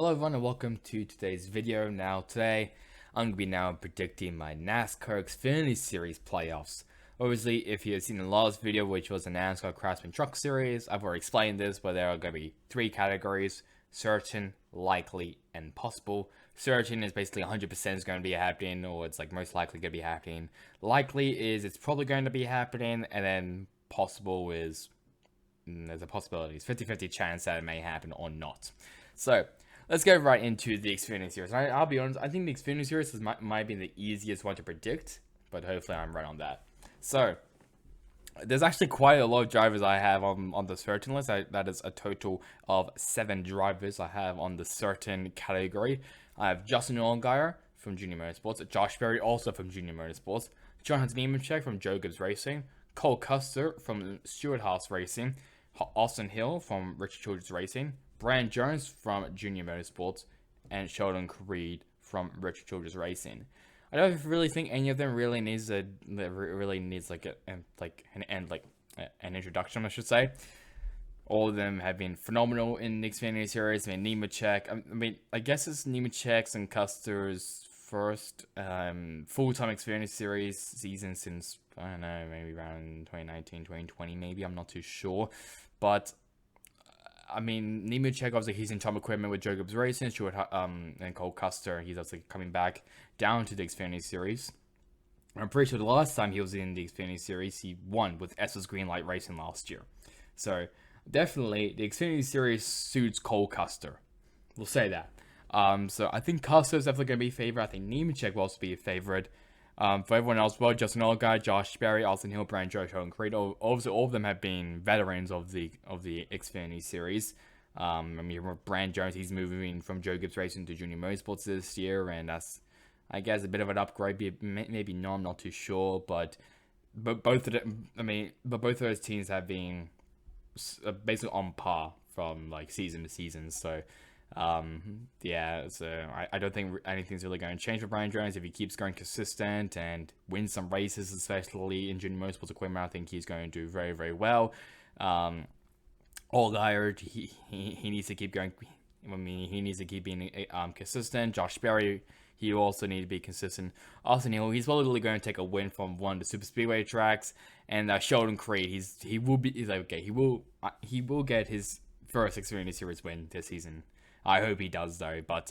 Hello everyone and welcome to today's video. Today I'm going to be predicting my NASCAR Xfinity Series playoffs. Obviously, if you have seen the last video, which was the NASCAR Craftsman Truck Series, I've already explained this, but there are going to be three categories: certain, likely, and possible. Certain is basically 100% is going to be happening, or it's like most likely going to be happening. Likely is it's probably going to be happening, and then possible is there's a possibility. It's 50-50 chance that it may happen or not. So let's get right into the Xfinity Series. I'll be honest, I think the Xfinity Series might be the easiest one to predict, but hopefully I'm right on that. So there's actually quite a lot of drivers I have on the certain list. That is a total of 7 drivers I have on the certain category. I have Justin Allgaier from Junior Motorsports, Josh Berry also from Junior Motorsports, Jonathan Nemechek from Joe Gibbs Racing, Cole Custer from Stewart-Haas Racing, Austin Hill from Richard Childress Racing, Brand Jones from Junior Motorsports, and Sheldon Creed from Richard Childress Racing. I don't really think any of them really needs an introduction, I should say. All of them have been phenomenal in the Xfinity Series. I guess it's Nemechek's and Custer's first full-time Xfinity Series season since, I don't know, maybe around 2019, 2020, maybe. I'm not too sure. But Nemechek, obviously, he's in top equipment with Joe Gibbs Racing, and Cole Custer. He's obviously coming back down to the Xfinity Series. I'm pretty sure the last time he was in the Xfinity Series, he won with S's Greenlight Racing last year. So, definitely, the Xfinity Series suits Cole Custer. We'll say that. So, I think Custer's definitely going to be a favorite. I think Nemechek will also be a favorite. For everyone else, well, Justin Allgaier, Josh Berry, Austin Hill, Brand Joe, and Creed, obviously all of them have been veterans of the Xfinity Series. Brand Jones, he's moving from Joe Gibbs Racing to Junior Motorsports this year, and that's, I guess, a bit of an upgrade. Maybe no, I'm not too sure, but both of them, both of those teams have been basically on par from like season to season. So so I don't think anything's really going to change for Brian Jones if he keeps going consistent and wins some races, especially in Junior Motorsports equipment. I think he's going to do very, very well. Allgaier, he needs to keep going. He needs to keep being consistent. Josh Berry, he also needs to be consistent. Austin Hill, he's probably going to take a win from one of the super speedway tracks. And Sheldon Creed, he will get his first Xfinity Series win this season. I hope he does, though. But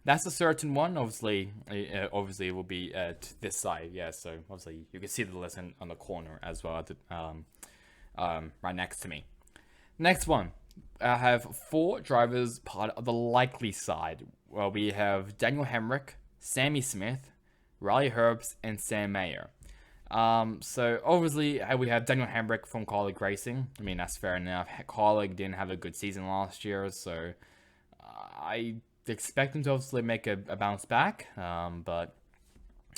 that's a certain one. Obviously, it will be to this side. Yeah, so obviously you can see the list on the corner as well, right next to me. Next one, I have 4 drivers part of the likely side. Well, we have Daniel Hemrick, Sammy Smith, Riley Herbst, and Sam Mayer. So obviously we have Daniel Hemrick from Kaulig Racing. That's fair enough. Kaulig didn't have a good season last year, so I expect him to obviously make a bounce back, but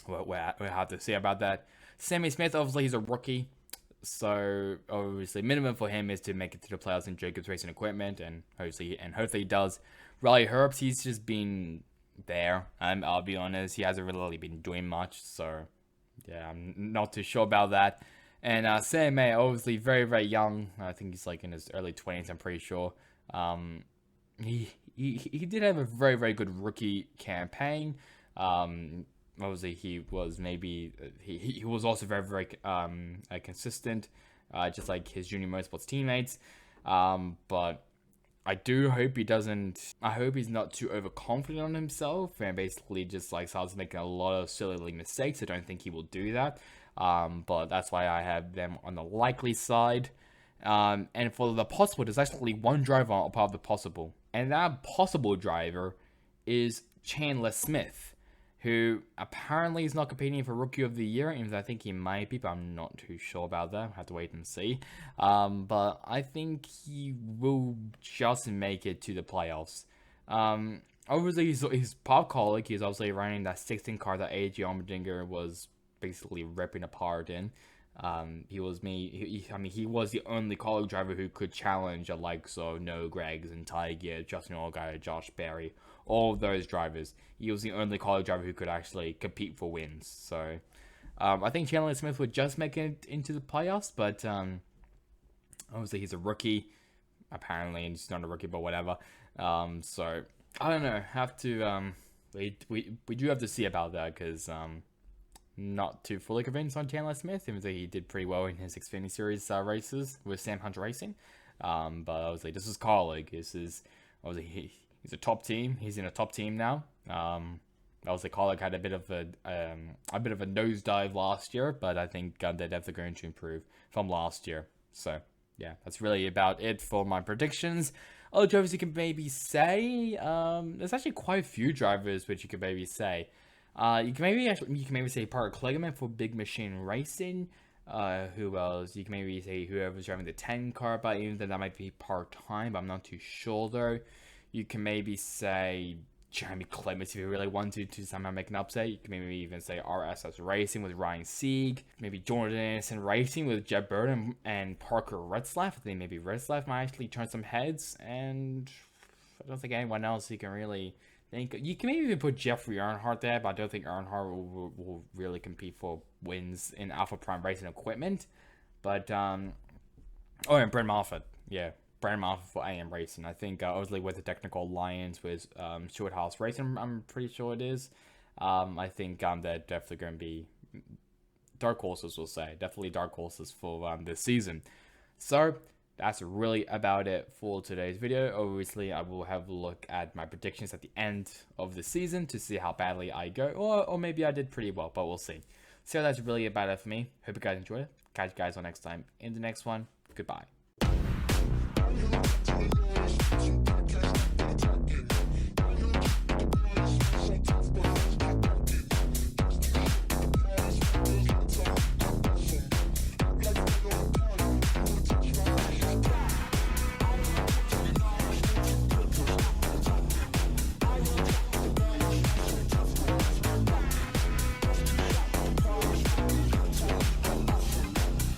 we'll have to see about that. Sammy Smith, obviously, he's a rookie, so obviously minimum for him is to make it to the playoffs in Joe Gibbs Racing equipment, and hopefully he does. Riley Herbst, he's just been there. I'll be honest, he hasn't really been doing much, so yeah, I'm not too sure about that. And Sam May, obviously very, very young. I think he's like in his early 20s, I'm pretty sure. He did have a very, very good rookie campaign. Obviously, he was also very, very consistent, just like his Junior Motorsports teammates. But I do hope he doesn't. I hope he's not too overconfident on himself and basically just like starts making a lot of silly mistakes. I don't think he will do that. But that's why I have them on the likely side. And for the possible, there's actually one driver on part of the possible. And that possible driver is Chandler Smith, who apparently is not competing for Rookie of the Year. Even though I think he might be, but I'm not too sure about that. I'll have to wait and see. But I think he will just make it to the playoffs. Obviously, he's part of Kaulig. He's obviously running that 16 car that A.J. Allmendinger was basically ripping apart in. He was the only Kaulig driver who could challenge the likes of Noah Greggs and Ty Gibbs, Justin Allgaier, Josh Berry, all of those drivers. He was the only Kaulig driver who could actually compete for wins. So, I think Chandler Smith would just make it into the playoffs, but obviously he's a rookie. Apparently, and he's not a rookie, but whatever. So I don't know. Have to we do have to see about that because not too fully convinced on Chandler Smith, even though he did pretty well in his Xfinity Series races with Sam Hunt Racing. But I was like, this is Kaulig. This is obviously he's a top team. He's in a top team now. I was like, Kaulig had a bit of a nosedive last year, but I think they're definitely going to improve from last year. So yeah, that's really about it for my predictions. Other drivers you can maybe say, there's actually quite a few drivers which you could maybe say. You can maybe say Parker Kligerman for Big Machine Racing. Who else? You can maybe say whoever's driving the 10 car, but even though that might be part time, but I'm not too sure though. You can maybe say Jeremy Clements if you really want to somehow make an upset. You can maybe even say RSS Racing with Ryan Sieg. Maybe Jordan Anderson Racing with Jeb Burton and Parker Retzlaff. I think maybe Retzlaff might actually turn some heads. And I don't think anyone else you can really think. You can maybe even put Jeffrey Earnhardt there, but I don't think Earnhardt will really compete for wins in Alpha Prime Racing equipment. But, and Brent Moffitt. Yeah. Brandon Moffitt for AM Racing. I think obviously with the technical alliance with Stuart House Racing, I'm pretty sure it is. I think they're definitely going to be dark horses, we'll say. Definitely dark horses for this season. So that's really about it for today's video. Obviously, I will have a look at my predictions at the end of the season to see how badly I go. Or maybe I did pretty well, but we'll see. So that's really about it for me. Hope you guys enjoyed it. Catch you guys on next time in the next one. Goodbye.